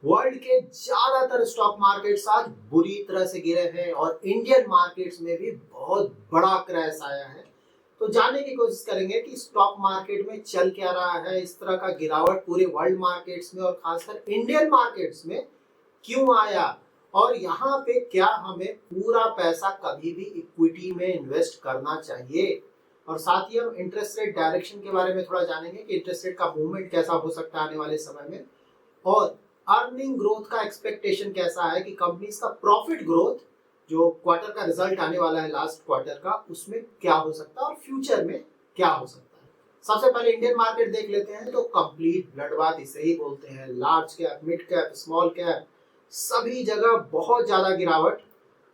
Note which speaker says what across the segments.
Speaker 1: World के ज्यादातर stock markets आज बुरी तरह से गिरे हैं और इंडियन मार्केट्स में भी बहुत बड़ा क्रैश आया है। तो जानने की कोशिश करेंगे कि स्टॉक मार्केट में चल क्या रहा है, इस तरह का गिरावट पूरे वर्ल्ड मार्केट्स में और खासकर इंडियन मार्केट्स में क्यों आया और यहाँ पे क्या हमें पूरा पैसा कभी भी इक्विटी में इन्वेस्ट करना चाहिए। और साथ ही हम इंटरेस्ट रेट डायरेक्शन के बारे में थोड़ा जानेंगे कि इंटरेस्ट रेट का मूवमेंट कैसा हो सकता है आने वाले समय में, और अर्निंग ग्रोथ का एक्सपेक्टेशन कैसा है कि कंपनीज का प्रॉफिट ग्रोथ जो क्वार्टर का रिजल्ट आने वाला है लास्ट क्वार्टर का, उसमें क्या हो सकता है और फ्यूचर में क्या हो सकता है। सबसे पहले इंडियन मार्केट देख लेते हैं। तो कंप्लीट ब्लडबाथ इसे ही बोलते हैं। Large cap, mid cap, small cap, सभी जगह बहुत ज्यादा गिरावट।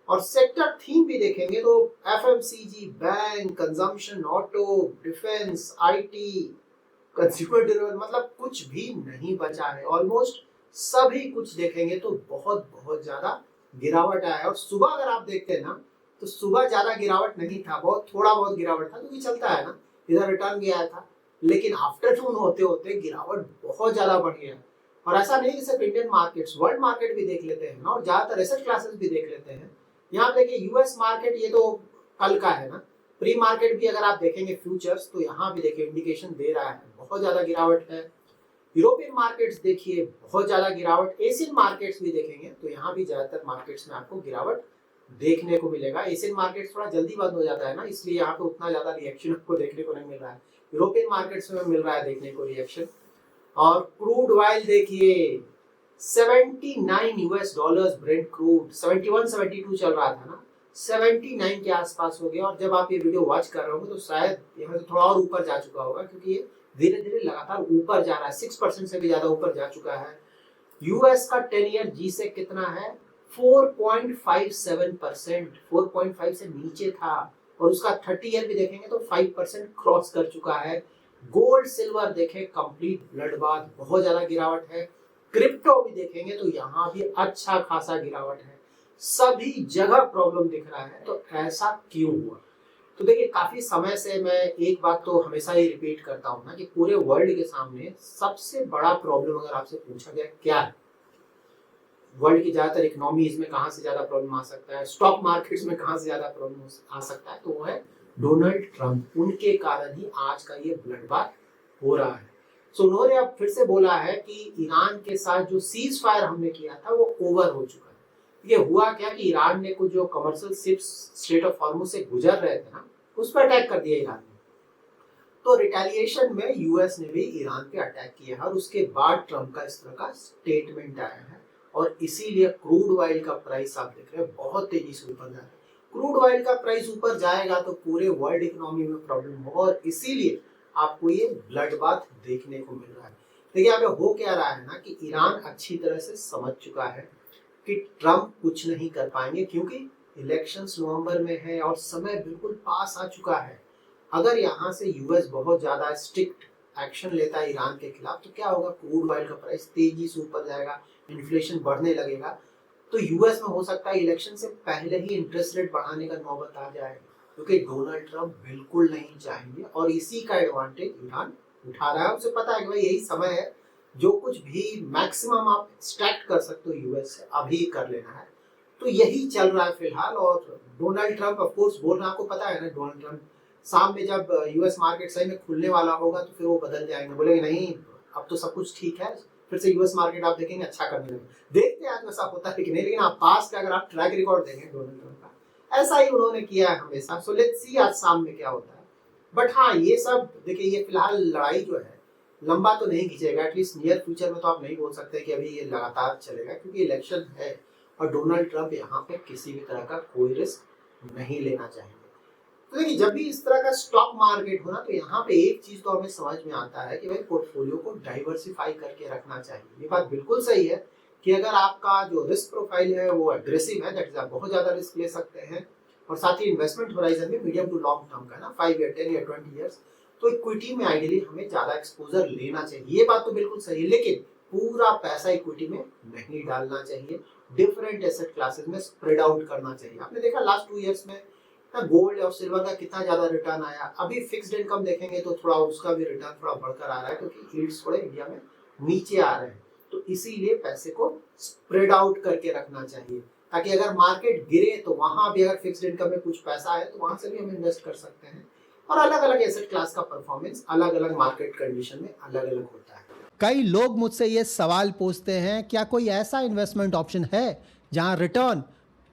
Speaker 1: और सेक्टर थीम भी देखेंगे तो FMCG, bank, consumption, auto, defence, IT, consumer durable, मतलब कुछ भी नहीं बचा है। ऑलमोस्ट सभी कुछ देखेंगे तो बहुत बहुत ज्यादा गिरावट आया है। और सुबह अगर आप देखते हैं ना, तो सुबह ज्यादा गिरावट नहीं था, बहुत थोड़ा बहुत गिरावट था, क्योंकि चलता है ना, इधर रिटर्न भी आया था। लेकिन आफ्टरनून होते होते गिरावट बहुत ज्यादा बढ़ गया। और ऐसा नहीं कि सिर्फ इंडियन मार्केट्स, वर्ल्ड मार्केट भी देख लेते हैं ना, और ज्यादातर एसेट क्लासेस भी देख लेते हैं। यहाँ पे देखिए यूएस मार्केट, ये तो कल का है ना, प्री मार्केट भी अगर आप देखेंगे फ्यूचर्स, तो यहाँ भी देखिए इंडिकेशन दे रहा है बहुत ज्यादा गिरावट है। यूरोपियन मार्केट्स देखिए बहुत ज्यादा गिरावट। एशियन मार्केट्स भी देखेंगे तो यहाँ भी ज्यादातर मार्केट्स में आपको गिरावट देखने को मिलेगा। एशियन मार्केट्स थोड़ा जल्दी बंद हो जाता है ना, इसलिए यहाँ पे उतना ज्यादा रिएक्शन आपको देखने को नहीं मिल रहा है। यूरोपियन मार्केट्स में मिल रहा है देखने को रिएक्शन। और क्रूड ऑयल देखिए 79 यूएस डॉलर्स ब्रेंट क्रूड, 71 72 चल रहा था ना, 79 के आसपास हो गया। और जब आप ये वीडियो वॉच कर रहे होंगे तो शायद यहाँ से थोड़ा और ऊपर जा चुका होगा, क्योंकि ये धीरे धीरे लगातार ऊपर जा रहा है, 6% से भी ज्यादा ऊपर जा चुका है। यूएस का 10 ईयर जी से कितना है, 4.57%, 4.5 से नीचे था। और उसका 30 ईयर भी देखेंगे तो 5% क्रॉस कर चुका है। गोल्ड सिल्वर देखें, कंप्लीट ब्लडबाथ, बहुत ज्यादा गिरावट है। क्रिप्टो भी देखेंगे तो यहाँ भी अच्छा खासा गिरावट है। सभी जगह प्रॉब्लम दिख रहा है। तो ऐसा क्यों हुआ? तो देखिए काफी समय से मैं एक बात तो हमेशा ही रिपीट करता हूँ ना, कि पूरे वर्ल्ड के सामने सबसे बड़ा प्रॉब्लम अगर आपसे पूछा गया क्या है, वर्ल्ड की ज्यादातर इकोनॉमीज में कहाँ से ज्यादा प्रॉब्लम आ सकता है, स्टॉक मार्केट्स में कहाँ से ज्यादा प्रॉब्लम आ सकता है, तो वो है डोनाल्ड ट्रंप। उनके कारण ही आज का ये ब्लडबाथ हो रहा है। सो उन्होंने अब फिर से बोला है कि ईरान के साथ जो सीज फायर हमने किया था वो ओवर हो चुका है। ये हुआ क्या कि ईरान ने कुछ जो commercial ships straight of Hormuz से गुजर रहे थे ना, उस पर अटैक कर दिया ईरान ने। तो रिटेलिएशन में यूएस ने भी ईरान पे अटैक किया है, और उसके बाद ट्रंप का इस तरह का स्टेटमेंट आया है। और इसीलिए क्रूड ऑयल का प्राइस आप देख रहे हैं बहुत तेजी से ऊपर जा रहा है। क्रूड ऑयल का प्राइस ऊपर जाएगा तो पूरे वर्ल्ड इकोनॉमी में प्रॉब्लम होगा, और इसीलिए आपको ये ब्लडबाथ देखने को मिल रहा है। देखिए यहाँ पे हो क्या रहा है ना, कि ईरान अच्छी तरह से समझ चुका है कि ट्रंप कुछ नहीं कर पाएंगे, क्योंकि इलेक्शंस नवंबर में है और समय बिल्कुल पास आ चुका है। अगर यहाँ से यूएस बहुत ज्यादा स्ट्रिक्ट एक्शन लेता है ईरान के खिलाफ, तो क्या होगा, क्रूड ऑयल का प्राइस तेजी से ऊपर जाएगा, इन्फ्लेशन बढ़ने लगेगा। तो यूएस में हो सकता है इलेक्शन से पहले ही इंटरेस्ट रेट बढ़ाने का नौबत आ जाए, क्योंकि डोनाल्ड ट्रंप बिल्कुल नहीं चाहेंगे। और इसी का एडवांटेज ईरान उठा रहा है। उसे पता है कि भाई यही समय है, जो कुछ भी मैक्सिमम आप एक्सट्रैक्ट कर सकते हो यूएस से, अभी कर लेना है। तो यही चल रहा है फिलहाल। और डोनाल्ड ट्रंप ऑफ कोर्स बोल रहा है, आपको पता है ना, डोनाल्ड ट्रंप शाम में जब यूएस मार्केट सही में खुलने वाला होगा तो फिर वो बदल जाएंगे, बोलेंगे नहीं अब तो सब कुछ ठीक है, फिर से यूएस मार्केट आप देखेंगे अच्छा करने लगे। देखते हैं आज वैसा होता है कि नहीं, लेकिन आप पास का अगर आप ट्रैक रिकॉर्ड देखें डोनाल्ड ट्रंप का, ऐसा ही उन्होंने किया है हमेशा। सो लेट्स सी आज शाम में क्या होता है। बट हाँ, ये सब देखिए, ये फिलहाल लड़ाई जो है लंबा तो नहीं खींचेगा, एटलीस्ट नियर फ्यूचर में तो आप नहीं बोल सकते कि अभी ये लगातार चलेगा, क्योंकि इलेक्शन है और डोनाल्ड ट्रंप यहाँ पे किसी भी तरह का कोई रिस्क नहीं लेना चाहेंगे। तो देखिए जब भी इस तरह का स्टॉक मार्केट हो ना, तो यहाँ पे एक चीज तो हमें समझ में आता है कि भाई पोर्टफोलियो को डाइवर्सिफाई करके रखना चाहिए। ये बात बिल्कुल सही है कि अगर आपका जो रिस्क प्रोफाइल है वो एग्रेसिव है, दैट इज आप बहुत ज्यादा रिस्क ले सकते हैं, और साथ ही इन्वेस्टमेंट होराइजन भी मीडियम टू लॉन्ग टर्म का ना, 5 ईयर, 10 ईयर, 20 ईयर्स, तो इक्विटी में आइडियली हमें ज्यादा एक्सपोजर लेना चाहिए। ये बात तो बिल्कुल सही है, लेकिन पूरा पैसा इक्विटी में नहीं डालना चाहिए, डिफरेंट एसेट क्लासेस में स्प्रेड आउट करना चाहिए। आपने देखा लास्ट 2 इयर्स में गोल्ड और सिल्वर का कितना ज्यादा रिटर्न आया। अभी फिक्स्ड इनकम देखेंगे तो थोड़ा उसका भी रिटर्न थोड़ा बढ़कर आ रहा है, क्योंकि यील्ड्स थोड़े इंडिया में नीचे आ रहे हैं। तो इसीलिए पैसे को स्प्रेड आउट करके रखना चाहिए, ताकि अगर मार्केट गिरे तो वहां भी अगर फिक्स्ड इनकम में कुछ पैसा है तो वहां से भी हम इन्वेस्ट कर सकते हैं। और अलग अलग एसेट क्लास का परफॉर्मेंस अलग अलग मार्केट कंडीशन में अलग अलग होता है।
Speaker 2: कई लोग मुझसे ये सवाल पूछते हैं, क्या कोई ऐसा इन्वेस्टमेंट ऑप्शन है जहां रिटर्न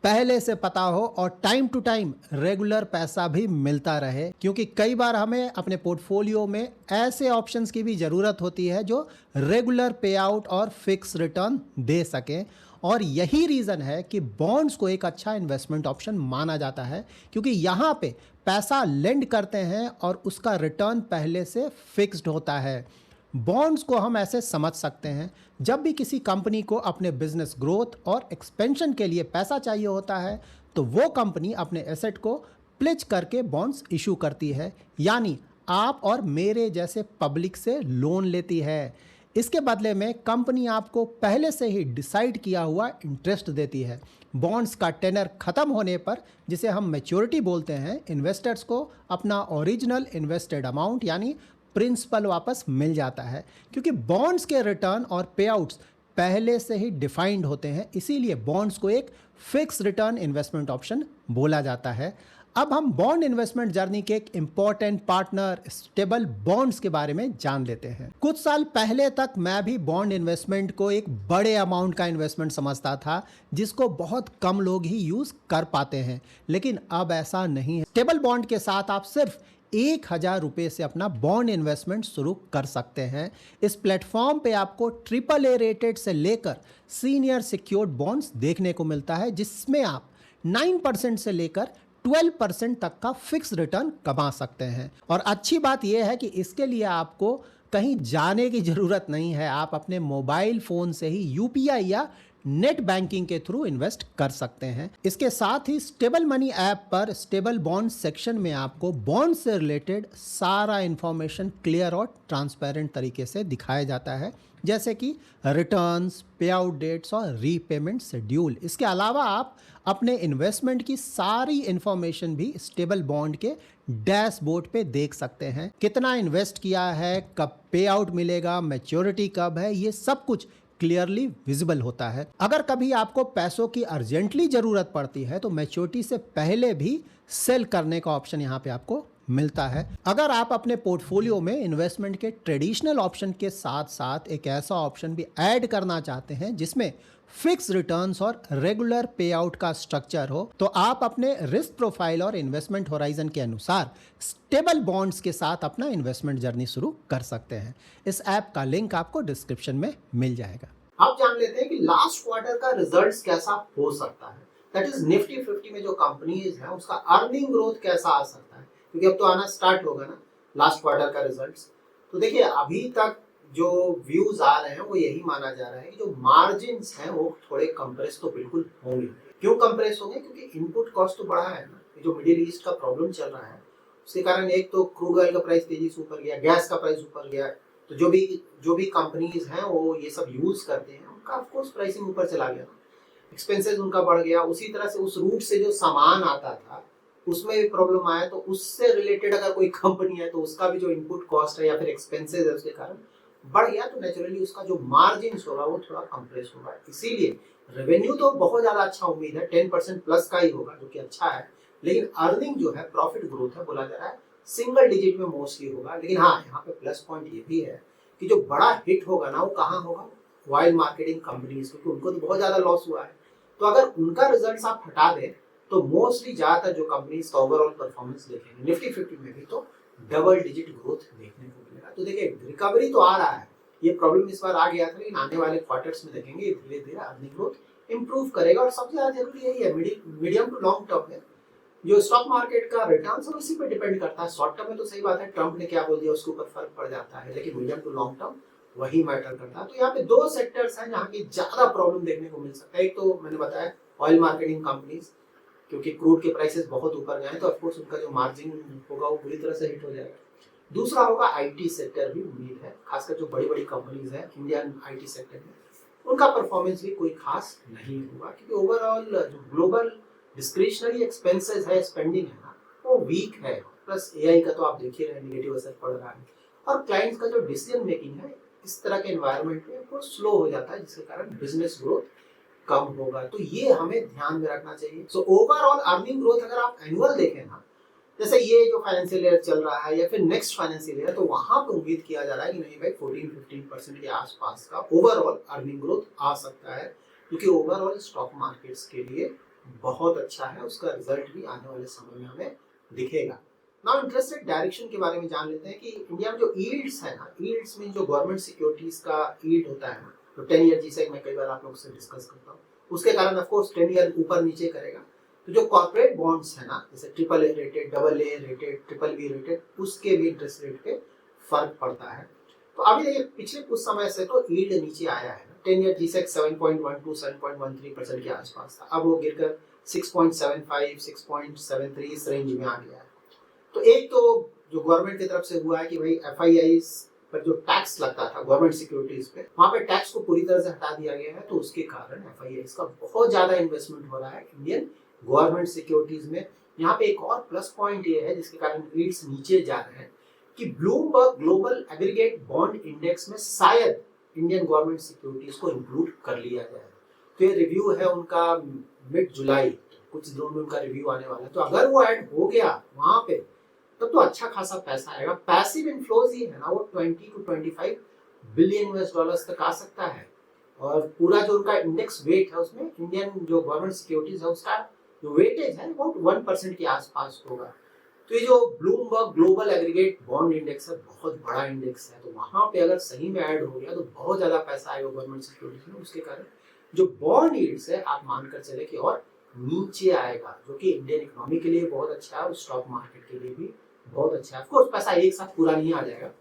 Speaker 2: पहले से पता हो और टाइम टू टाइम रेगुलर पैसा भी मिलता रहे? क्योंकि कई बार हमें अपने पोर्टफोलियो में ऐसे ऑप्शंस की भी ज़रूरत होती है जो रेगुलर पे आउट और फिक्स रिटर्न दे सकें। और यही रीज़न है कि बॉन्ड्स को एक अच्छा इन्वेस्टमेंट ऑप्शन माना जाता है, क्योंकि यहाँ पे पैसा लेंड करते हैं और उसका रिटर्न पहले से फिक्स्ड होता है। बॉन्ड्स को हम ऐसे समझ सकते हैं, जब भी किसी कंपनी को अपने बिजनेस ग्रोथ और एक्सपेंशन के लिए पैसा चाहिए होता है तो वो कंपनी अपने एसेट को प्लेज करके बॉन्ड्स इशू करती है, यानी आप और मेरे जैसे पब्लिक से लोन लेती है। इसके बदले में कंपनी आपको पहले से ही डिसाइड किया हुआ इंटरेस्ट देती है। बॉन्ड्स का टेनर खत्म होने पर, जिसे हम मैच्योरिटी बोलते हैं, इन्वेस्टर्स को अपना ओरिजिनल इन्वेस्टेड अमाउंट यानी प्रिंसिपल वापस मिल जाता है। क्योंकि बॉन्ड्स के रिटर्न और पे आउट्स पहले से ही डिफाइंड होते हैं, इसीलिए बॉन्ड्स को एक फिक्स रिटर्न इन्वेस्टमेंट ऑप्शन बोला जाता है। अब हम बॉन्ड इन्वेस्टमेंट जर्नी के एक इंपॉर्टेंट पार्टनर स्टेबल बॉन्ड्स के बारे में जान लेते हैं। कुछ साल पहले तक मैं भी बॉन्ड इन्वेस्टमेंट को एक बड़े अमाउंट का इन्वेस्टमेंट समझता था, जिसको बहुत कम लोग ही यूज कर पाते हैं, लेकिन अब ऐसा नहीं है। स्टेबल बॉन्ड के साथ आप सिर्फ 1,000 रुपये से अपना बॉन्ड इन्वेस्टमेंट शुरू कर सकते हैं। इस प्लेटफॉर्म पे आपको AAA रेटेड से लेकर सीनियर सिक्योर्ड बॉन्ड्स देखने को मिलता है, जिसमें आप 9% से लेकर 12% तक का फिक्स रिटर्न कमा सकते हैं। और अच्छी बात यह है कि इसके लिए आपको कहीं जाने की ज़रूरत नहीं है, आप अपने मोबाइल फ़ोन से ही UPI या नेट बैंकिंग के थ्रू इन्वेस्ट कर सकते हैं। इसके साथ ही स्टेबल मनी ऐप पर स्टेबल बॉन्ड सेक्शन में आपको बॉन्ड से रिलेटेड सारा इंफॉर्मेशन क्लियर और ट्रांसपेरेंट तरीके से दिखाया जाता है, जैसे कि रिटर्न्स, पे आउट डेट्स और रीपेमेंट शेड्यूल। इसके अलावा आप अपने इन्वेस्टमेंट की सारी इंफॉर्मेशन भी स्टेबल बॉन्ड के डैशबोर्ड पे देख सकते हैं। कितना इन्वेस्ट किया है, कब पे आउट मिलेगा, मैच्योरिटी कब है, ये सब कुछ क्लियरली विजिबल होता है। अगर कभी आपको पैसों की अर्जेंटली जरूरत पड़ती है तो मैच्योरिटी से पहले भी सेल करने का ऑप्शन यहाँ पे आपको मिलता है। अगर आप अपने पोर्टफोलियो में इन्वेस्टमेंट के ट्रेडिशनल ऑप्शन के साथ साथ एक ऐसा ऑप्शन भी ऐड करना चाहते हैं जिसमें फिक्स रिटर्न्स और रेगुलर पे आउट का स्ट्रक्चर हो, तो आप अपने रिस्क प्रोफाइल और इन्वेस्टमेंट होराइजन के अनुसार स्टेबल बॉन्ड्स के साथ अपना इन्वेस्टमेंट जर्नी शुरू कर सकते हैं। इस ऐप का लिंक आपको डिस्क्रिप्शन में मिल जाएगा।
Speaker 1: आप जान लेते हैं कि लास्ट क्वार्टर का रिजल्ट्स कैसा हो सकता है, दैट इज निफ्टी 50 में जो कंपनीज है उसका अर्निंग ग्रोथ कैसा आ सकता है, क्योंकि अब तो आना स्टार्ट होगा ना लास्ट क्वार्टर का रिजल्ट्स। तो देखिए, अभी तक जो व्यूज आ रहे हैं वो यही माना जा रहा है कि जो मार्जिन्स हैं वो थोड़े कंप्रेस तो बिल्कुल होंगे। क्यों कंप्रेस होंगे? क्योंकि इनपुट कॉस्ट तो बढ़ा है ना, जो मिडिल ईस्ट का प्रॉब्लम चल रहा है उसके कारण एक तो क्रूड ऑयल का प्राइस तेजी से ऊपर गया, गैस का प्राइस ऊपर गया, तो जो भी कंपनीज हैं वो ये सब यूज करते हैं उनका ऑफ कोर्स प्राइसिंग ऊपर चला गया, एक्सपेंसेस उनका बढ़ गया। उसी तरह से उस रूट से जो सामान आता था उसमें भी प्रॉब्लम आया, तो उससे रिलेटेड अगर कोई कंपनी है तो उसका भी जो इनपुट कॉस्ट है या फिर एक्सपेंसेस है उसके कारण बढ़ गया, तो नेचुरली उसका जो मार्जिन होगा वो थोड़ा कंप्रेस होगा। इसीलिए रेवेन्यू तो बहुत ज्यादा अच्छा उम्मीद है, 10% प्लस का ही होगा जो कि अच्छा है, लेकिन अर्निंग जो है, प्रॉफिट ग्रोथ है, बोला जा रहा है सिंगल डिजिट में मोस्टली होगा। लेकिन हाँ, यहाँ पे प्लस पॉइंट ये भी है कि जो बड़ा हिट होगा ना वो कहाँ होगा? ऑयल मार्केटिंग कंपनीज, क्योंकि उनको तो बहुत ज्यादा लॉस हुआ है। तो अगर उनका रिजल्ट्स आप हटा दें तो मोस्टली ज्यादातर जो कंपनीज का ओवरऑल परफॉर्मेंस देखेंगे निफ्टी 50 में भी तो डबल डिजिट ग्रोथ देखने को मिलेगा। तो देखिए, रिकवरी तो आ रहा है, ये प्रॉब्लम इस बार आ गया था, लेकिन आने वाले क्वार्टर्स में देखेंगे धीरे धीरे अर्निंग ग्रोथ इंप्रूव करेगा। और सबसे ज्यादा जरूरी यही है, मीडियम टू लॉन्ग टर्म में जो स्टॉक मार्केट का रिटर्न है उसी पे डिपेंड करता है। शॉर्ट टर्म में तो सही बात है, ट्रम्प ने क्या बोल दिया उसके ऊपर फर्क पड़ जाता है, लेकिन मीडियम टू लॉन्ग टर्म वही मैटर करता है। तो यहाँ पे दो सेक्टर्स हैं जहाँ की ज्यादा प्रॉब्लम देखने को मिल सकता है। एक तो मैंने बताया ऑयल मार्केटिंग कंपनीज, क्योंकि क्रूड के प्राइसेस बहुत ऊपर गए तो ऑफकोर्स उनका जो मार्जिन होगा वो पूरी तरह से हिट हो जाएगा। दूसरा होगा आईटी सेक्टर, भी उम्मीद है खासकर जो बड़ी बड़ी कंपनीज है इंडियन आईटी सेक्टर में, उनका परफॉर्मेंस भी कोई खास नहीं होगा, क्योंकि ओवरऑल जो ग्लोबल डिस्क्रिशनरी एक्सपेंसेस है, स्पेंडिंग है ना, वो वीक है। प्लस एआई का तो आप देख ही रहे, नेगेटिव असर पड़ रहा है। और क्लाइंट्स का जो डिसीजन मेकिंग है इस तरह के एनवायरनमेंट में वो स्लो हो जाता है, जिसके कारण बिजनेस ग्रोथ कम होगा। तो ये हमें ध्यान में रखना चाहिए। सो ओवरऑल अर्निंग ग्रोथ अगर आप एनुअल देखें ना, जैसे ये जो फाइनेंशियल ईयर चल रहा है या फिर नेक्स्ट फाइनेंशियल ईयर, तो वहां पे उम्मीद किया जा रहा है कि नहीं भाई 14-15% के आसपास का ओवरऑल अर्निंग ग्रोथ आ सकता है, क्योंकि ओवरऑल स्टॉक मार्केट्स के लिए बहुत अच्छा है। उसका रिजल्ट भी आने वाले समय में हमें दिखेगा। नाउ इंटरेस्ट रेट डायरेक्शन के बारे में जान लेते हैं कि इंडिया में जो यील्ड्स है ना, यील्ड्स में जो गवर्नमेंट सिक्योरिटीज का यील्ड होता है ना, तो 10 ईयर जिसे मैं कई बार आप लोगों से डिस्कस करता हूँ, उसके कारण ऑफ कोर्स 10 ईयर ऊपर नीचे करेगा। तो जो कॉर्पोरेट बॉन्ड्स है ना, जैसे triple A rated, double A rated, triple B rated, उसके भी इंटरेस्ट रेट पे फर्क पड़ता है। तो अभी देखिए पिछले कुछ समय से तो यील्ड नीचे आया है ना, 10 ईयर जिसे 7.12 7.13% के आसपास था, अब वो गिरकर 6.75 6.73 इस रेंज में आ गया है। तो एक तो जो गवर्नमेंट की तरफ से हुआ है कि भाई एफआईआईज पर जो टैक्स लगता था गवर्नमेंट सिक्योरिटीज पे, वहां पे टैक्स को पूरी तरह से हटा दिया गया है। तो उसके कारण एफआईआईज का बहुत ज्यादा इन्वेस्टमेंट हो रहा है इंडियन गवर्नमेंट सिक्योरिटीज में। यहाँ पे एक और प्लस पॉइंट ये है जिसके कारण यील्ड्स नीचे जा रहे हैं कि Bloomberg global aggregate bond index में शायद इंडियन गवर्नमेंट सिक्योरिटीज को इंक्लूड कर लिया जाए। तो ये रिव्यू है उनका मिड जुलाई, कुछ दिनों में उनका रिव्यू आने वाला है। तो अगर वो ऐड हो गया वहां पे, तब तो अच्छा खासा पैसा आएगा। पैसिव इनफ्लोज ही है ना, वो 20 to 25 बिलियन यूएस डॉलर्स तक आ सकता है। और पूरा जो उनका इंडेक्स वेट है उसमें इंडियन जो गवर्नमेंट सिक्योरिटीज है उसका जो वेटेज है वो 1% के आसपास होगा। तो ये जो Bloomberg global aggregate bond index है, बहुत बड़ा इंडेक्स है। तो वहां पे अगर सही में ऐड हो गया तो बहुत ज्यादा पैसा आएगा गवर्नमेंट सिक्योरिटीज में। उसके कारण जो बॉन्ड यील्ड्स है आप मानकर चले कि और नीचे आएगा, जो कि इंडियन इकोनॉमी के लिए बहुत अच्छा है और स्टॉक मार्केट के लिए भी बहुत अच्छा है। ऑफकोर्स पैसा एक साथ पूरा नहीं आ जाएगा,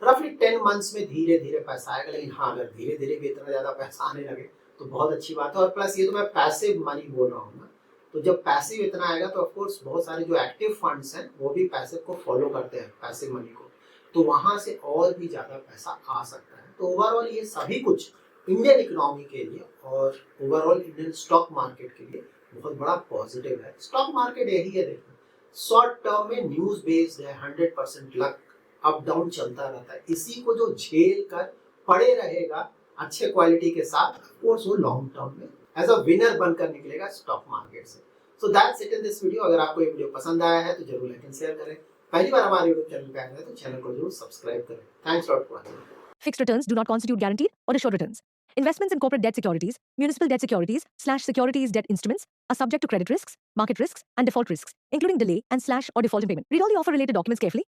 Speaker 1: रफली 10 मंथ्स में धीरे धीरे पैसा आएगा। लेकिन हाँ, अगर धीरे धीरे भी इतना ज्यादा पैसा आने लगे तो बहुत अच्छी बात है। और प्लस ये तो मैं पैसिव मनी बोल रहा हूँ ना, तो जब पैसिव इतना आएगा तो ऑफकोर्स बहुत सारे जो एक्टिव फंड्स हैं वो भी पैसिव को फॉलो करते हैं, पैसिव मनी को, तो वहां से और भी ज्यादा पैसा आ सकता है। तो ओवरऑल ये सभी कुछ इंडियन इकोनॉमी के लिए और ओवरऑल इंडियन स्टॉक मार्केट के लिए बहुत बड़ा पॉजिटिव है। स्टॉक मार्केट यही है, देखो शॉर्ट टर्म में न्यूज बेस्ड है, 100% लक, अप डाउन चलता रहता है। इसी को जो झेल कर पड़े रहेगा अच्छे क्वालिटी के साथ, ऑफकोर्स वो लॉन्ग टर्म में एज अ विनर बनकर निकलेगा स्टॉक मार्केट से। So that's it in this video. अगर आपको ये वीडियो पसंद आया है तो जरूर लाइक एंड शेयर करें। पहली बार हमारे यूट्यूब चैनल पे आए हैं तो चैनल को जरूर सब्सक्राइब करें। Thanks lot for watching.
Speaker 3: Fixed returns do not constitute guaranteed or assured returns. Investments in corporate debt securities, municipal debt securities/securities debt instruments are subject to credit risks, market risks, and default risks, including delay and/or default in payment. Read all the offer related documents carefully